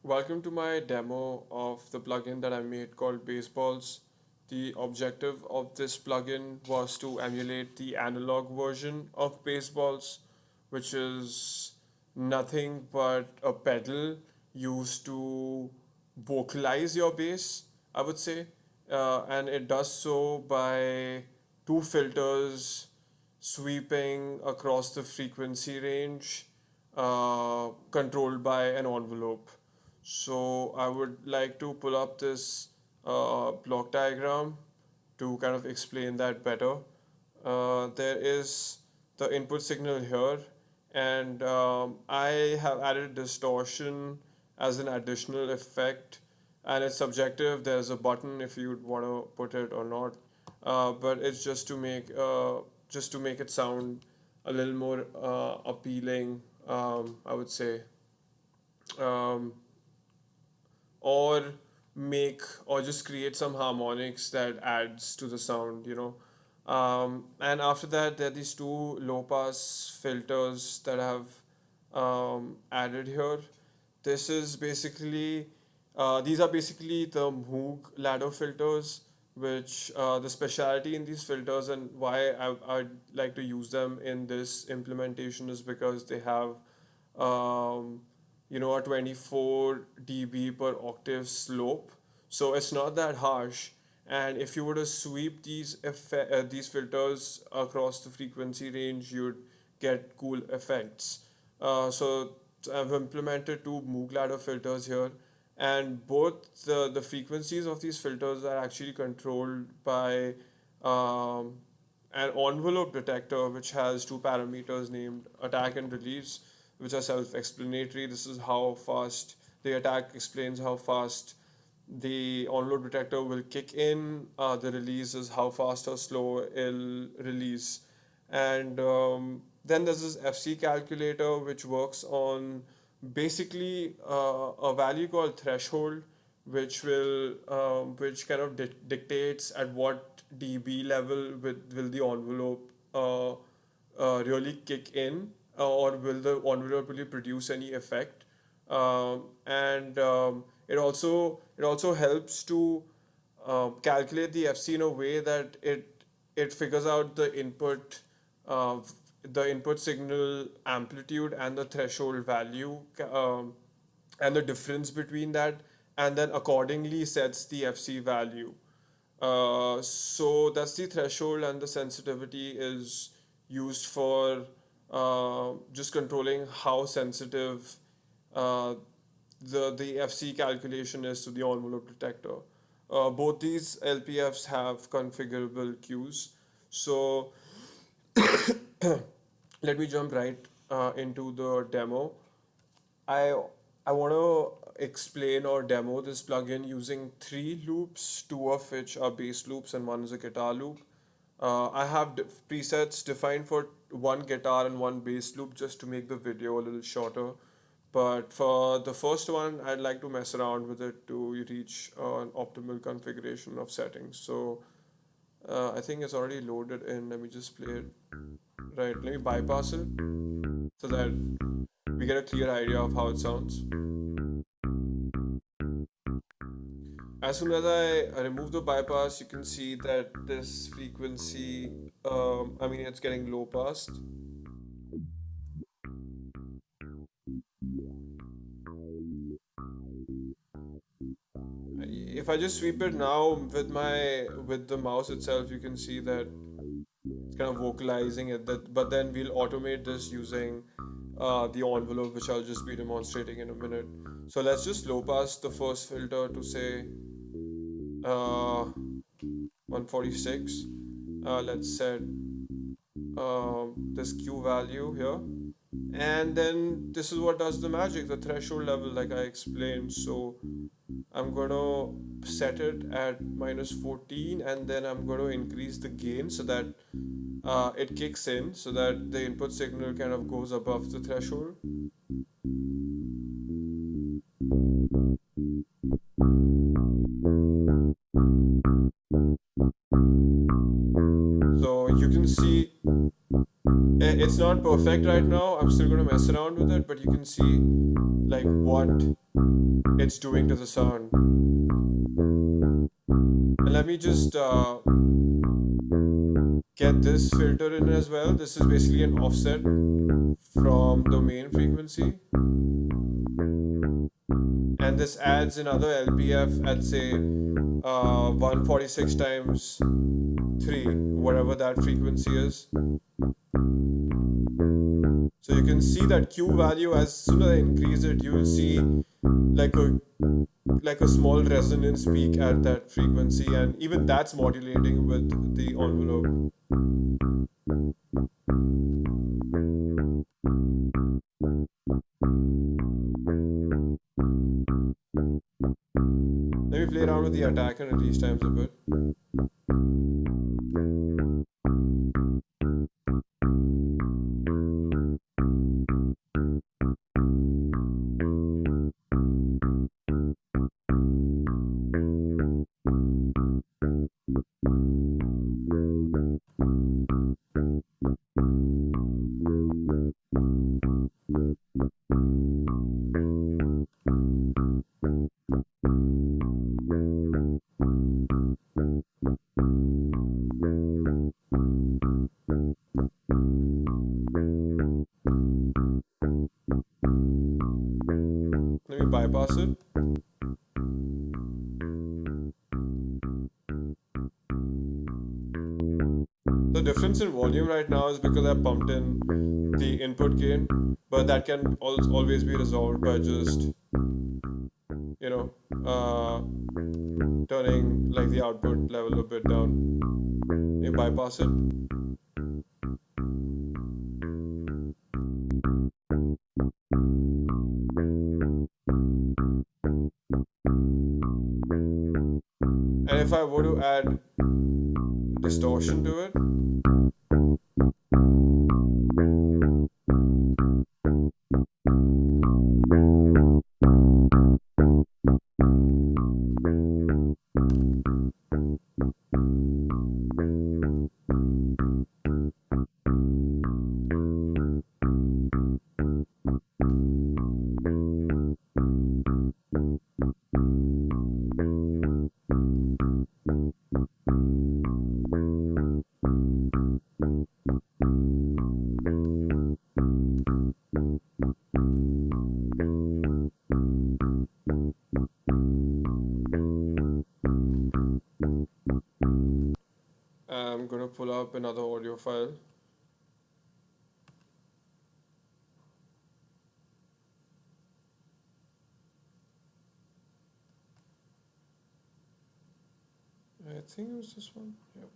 Welcome to my demo of the plugin that I made called BassBalls. The objective of this plugin was to emulate the analog version of BassBalls, which is nothing but a pedal used to vocalize your bass, I would say. And it does so by two filters sweeping across the frequency range, controlled by an envelope. So I would like to pull up this block diagram to kind of explain that better. There is the input signal here, and I have added distortion as an additional effect, and it's subjective. There's a button if you'd want to put it or not, but it's just to make it sound a little more appealing. I would say. Um, or or just create some harmonics that adds to the sound, and after that there are these two low pass filters that I have added here. This is basically These are basically the Moog ladder filters, which the specialty in these filters and why I'd like to use them in this implementation is because they have um, a 24 dB per octave slope. So it's not that harsh. And if you were to sweep these filters across the frequency range, you'd get cool effects. So I've implemented two Moog ladder filters here, and both the frequencies of these filters are actually controlled by um, an envelope detector which has two parameters named attack and release, which are self-explanatory. This is how fast the attack explains how fast the envelope detector will kick in. The release is how fast or slow it'll release. And then there's this FC calculator which works on basically a value called threshold, which kind of dictates at what dB level will the envelope really kick in, or will the envelope really produce any effect. And it also helps to calculate the FC in a way that it figures out uh, the input signal amplitude and the threshold value, and the difference between that, and then accordingly sets the FC value. So that's the threshold, and the sensitivity is used for just controlling how sensitive uh, the FC calculation is to the envelope detector. Both these LPFs have configurable queues. So let me jump right into the demo. I I want to explain or demo this plugin using three loops, two of which are bass loops and one is a guitar loop. I have presets defined for one guitar and one bass loop just to make the video a little shorter. But for the first one, I'd like to mess around with it to reach an optimal configuration of settings. So I think it's already loaded in. Let me just play it. Right, let me bypass it so that we get a clear idea of how it sounds. As soon as I remove the bypass, you can see that this frequency, it's getting low passed. If I just sweep it now with the mouse itself, you can see that it's kind of vocalizing it. But then we'll automate this using the envelope, which I'll just be demonstrating in a minute. So let's just low pass the first filter to say 146. Let's set this Q value here. And then this is what does the magic, the threshold level, like I explained. So I'm going to set it at minus 14, and then I'm going to increase the gain so that it kicks in, so that the input signal kind of goes above the threshold. So you can see it's not perfect right now. I'm still going to mess around with it, but you can see like it's doing to the sound. And let me just get this filter in as well. This is basically an offset from the main frequency. And this adds another LPF at say 146 times 3, whatever that frequency is. So you can see that Q value, as soon as I increase it, you will see like a like a small resonance peak at that frequency, and even that's modulating with the envelope. Let me play around with the attack and release times a bit. Let me bypass it. The difference in volume right now is because I pumped in the input gain, but that can always be resolved by just, you know, turning like the output level a bit down. You bypass it. And if I were to add distortion to it, I'm gonna pull up another audio file. I think it was this one. Yep.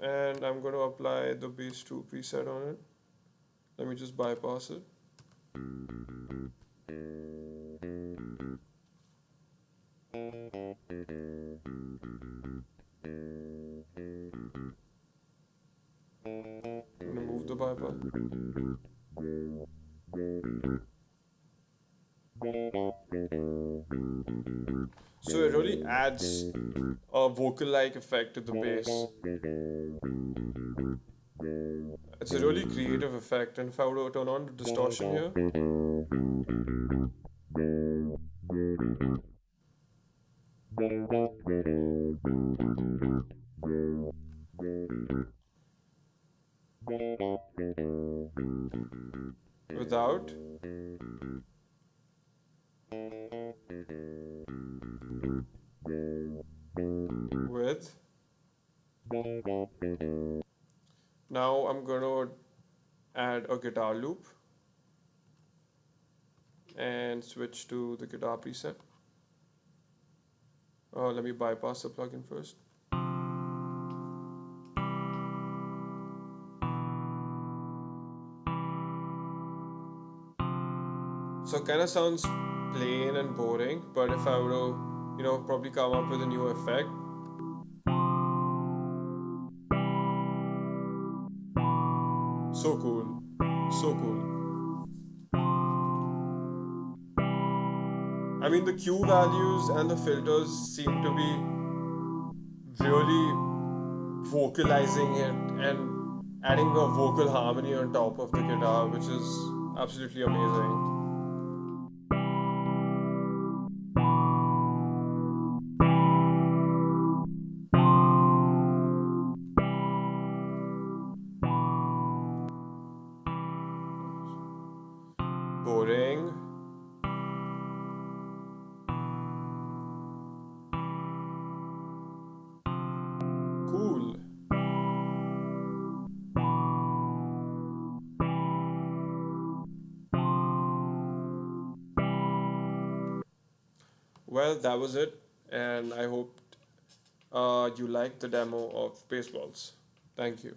And I'm going to apply the bass 2 preset on it. Let me just bypass it. Remove the bypass. So it really adds a vocal-like effect to the bass. It's a really creative effect, and if I were to turn on the distortion here, without, with, now I'm going to add a guitar loop and switch to the guitar preset. Let me bypass the plugin first. So it kind of sounds plain and boring, but if I were to, probably come up with a new effect. So cool. So cool. I mean, the Q values and the filters seem to be really vocalizing it and adding a vocal harmony on top of the guitar, which is absolutely amazing. Boring. Cool. Well, that was it, and I hope you liked the demo of baseballs. Thank you.